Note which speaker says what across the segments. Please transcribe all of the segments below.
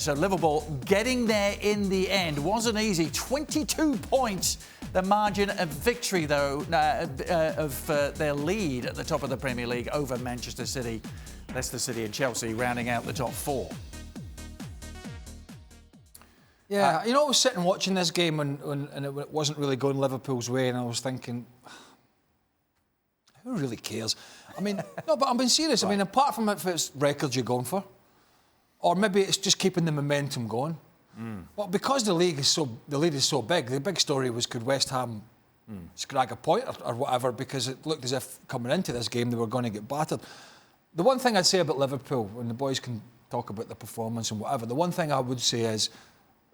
Speaker 1: So Liverpool getting there in the end wasn't easy. 22 points, the margin of victory, though, of their lead at the top of the Premier League over Manchester City, Leicester City and Chelsea, rounding out the top four.
Speaker 2: Yeah, I was sitting watching this game and it wasn't really going Liverpool's way, and I was thinking, who really cares? I mean, no, but I'm being serious. Right. I mean, apart from if it's records you're going for, or maybe it's just keeping the momentum going. Well, because the lead is so big, the big story was, could West Ham scrag a point or whatever, because it looked as if coming into this game they were going to get battered. The one thing I'd say about Liverpool, and the boys can talk about the performance and whatever, the one thing I would say is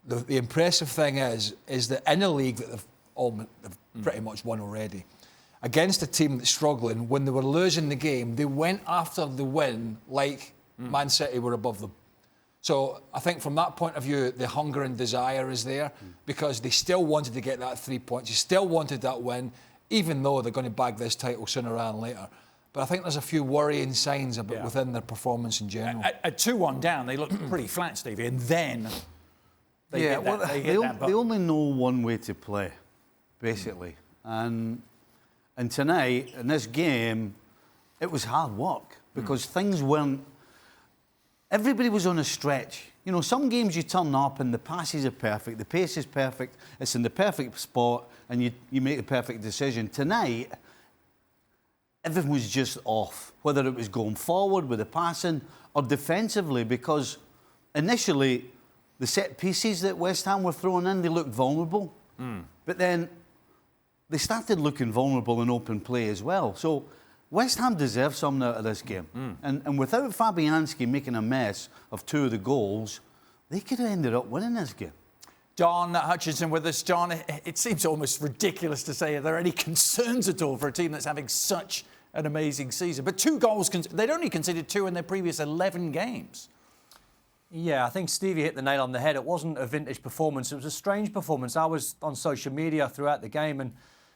Speaker 2: the impressive thing is that in a league that they've pretty much won already, against a team that's struggling, when they were losing the game, they went after the win like Man City were above them. So I think from that point of view, the hunger and desire is there, because they still wanted to get that 3 points. They still wanted that win, even though they're going to bag this title sooner rather than later. But I think there's a few worrying signs about within their performance in general.
Speaker 1: At 2-1 down, they looked pretty flat, Stevie, and then they
Speaker 3: only know one way to play, basically. And tonight, in this game, it was hard work, because things weren't... Everybody was on a stretch. You know, some games you turn up and the passes are perfect, the pace is perfect, it's in the perfect spot, and you make the perfect decision. Tonight, everything was just off, whether it was going forward with the passing or defensively, because initially the set pieces that West Ham were throwing in, they looked vulnerable. But then they started looking vulnerable in open play as well. So West Ham deserve something out of this game. And without Fabianski making a mess of two of the goals, they could have ended up winning this game.
Speaker 1: Don Hutchison with us. John, it seems almost ridiculous to say, are there any concerns at all for a team that's having such an amazing season? But 2 goals, they'd only conceded 2 in their previous 11 games.
Speaker 4: Yeah, I think Stevie hit the nail on the head. It wasn't a vintage performance. It was a strange performance. I was on social media throughout the game, and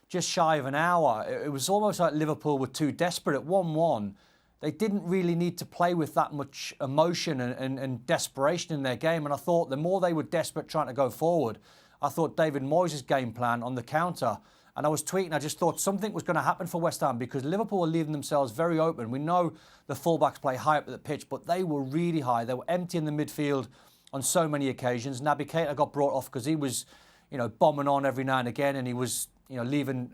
Speaker 4: just shy of an hour, it was almost like Liverpool were too desperate. At 1-1, they didn't really need to play with that much emotion and desperation in their game. And I thought the more they were desperate trying to go forward, I thought David Moyes' game plan on the counter, and I was tweeting, I just thought something was going to happen for West Ham, because Liverpool were leaving themselves very open. We know the fullbacks play high up at the pitch, but they were really high. They were empty in the midfield on so many occasions. Naby Keita got brought off because he was, bombing on every now and again, and he was, leaving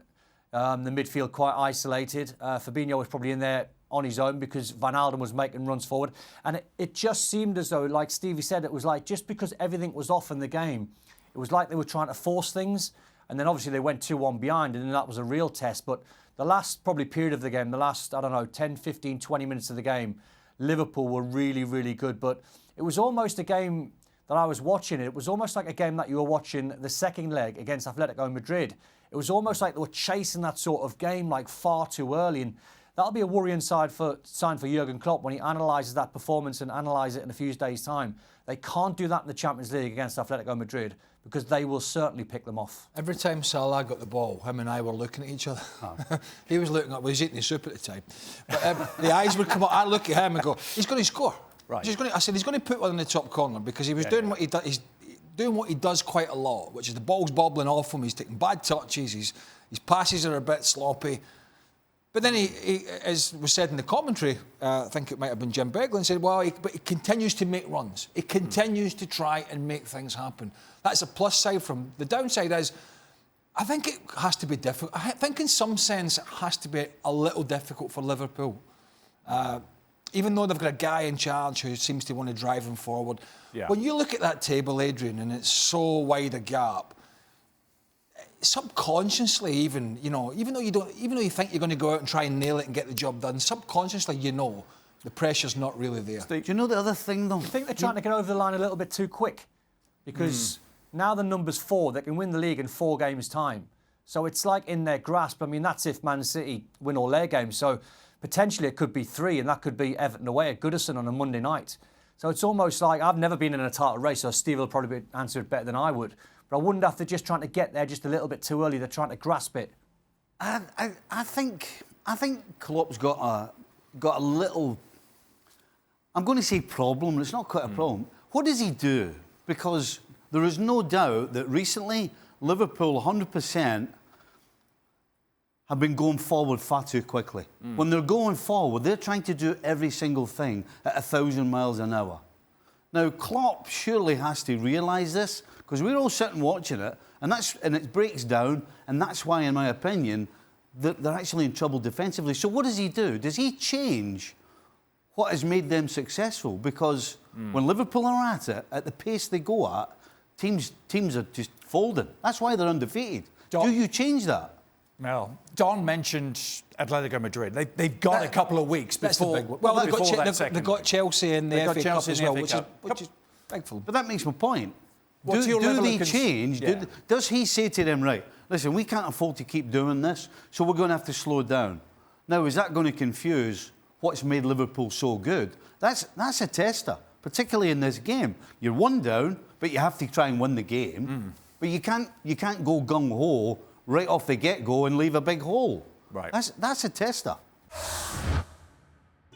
Speaker 4: the midfield quite isolated. Fabinho was probably in there on his own because Van Alden was making runs forward. And it just seemed as though, like Stevie said, it was like just because everything was off in the game, it was like they were trying to force things. And then obviously they went 2-1 behind, and then that was a real test. But the last probably period of the game, the last, 10, 15, 20 minutes of the game, Liverpool were really, really good. But it was almost a game that I was watching. It was almost like a game that you were watching the second leg against Atletico Madrid. It was almost like they were chasing that sort of game like far too early. And that'll be a worrying sign for Jurgen Klopp when he analyses that performance and analyses it in a few days' time. They can't do that in the Champions League against Atletico Madrid, because they will certainly pick them off.
Speaker 2: Every time Salah got the ball, him and I were looking at each other. He was looking up, he was eating his soup at the time. But the eyes would come up, I look at him and go, he's going to score.
Speaker 1: Right.
Speaker 2: I said, he's going to put one in the top corner, because he was doing what he does. He's doing what he does quite a lot, which is the ball's bobbling off him, he's taking bad touches, his passes are a bit sloppy. But then he, as was said in the commentary, I think it might have been Jim Beglin, said, but he continues to make runs. He continues to try and make things happen. That's a plus side from him. The downside is, I think it has to be difficult. I think in some sense it has to be a little difficult for Liverpool. Even though they've got a guy in charge who seems to want to drive them forward. Yeah. When you look at that table, Adrian, and it's so wide a gap, subconsciously even though you think you're going to go out and try and nail it and get the job done, subconsciously the pressure's not really there.
Speaker 3: Do you know the other thing, though?
Speaker 4: I think they're trying to get over the line a little bit too quick, because now the number's 4, they can win the league in 4 games' time. So it's like in their grasp. I mean, that's if Man City win all their games. So potentially it could be 3, and that could be Everton away at Goodison on a Monday night. So it's almost like, I've never been in a title race, so Steve will probably answer it better than I would. But I wonder if they're just trying to get there just a little bit too early. They're trying to grasp it.
Speaker 3: I think Klopp's got a little, I'm going to say problem, it's not quite a problem. what does he do? Because there is no doubt that recently Liverpool 100% have been going forward far too quickly. When they're going forward, they're trying to do every single thing at 1,000 miles an hour. Now, Klopp surely has to realise this, because we're all sitting watching it, and it breaks down, and that's why, in my opinion, they're actually in trouble defensively. So what does he do? Does he change what has made them successful? Because when Liverpool are at it, at the pace they go at, teams are just folding. That's why they're undefeated. Do you change that?
Speaker 1: Well, Don mentioned Atletico Madrid. They've got a couple of weeks before.
Speaker 2: Well, they've got Chelsea in the FA Cup as well, which is big for them.
Speaker 3: But that makes my point.
Speaker 1: Do
Speaker 3: they change?
Speaker 1: Yeah.
Speaker 3: Does he say to them, right, listen, we can't afford to keep doing this, so we're going to have to slow down? Now, is that going to confuse what's made Liverpool so good? That's a tester, particularly in this game. You're 1 down, but you have to try and win the game. But you can't go gung-ho right off the get-go and leave a big hole.
Speaker 1: Right.
Speaker 3: That's a tester.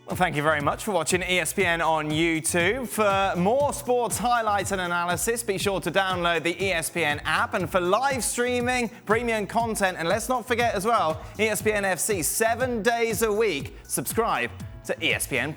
Speaker 5: Well, thank you very much for watching ESPN on YouTube. For more sports highlights and analysis, be sure to download the ESPN app. And for live streaming, premium content, and let's not forget as well, ESPN FC 7 days a week. Subscribe to ESPN+.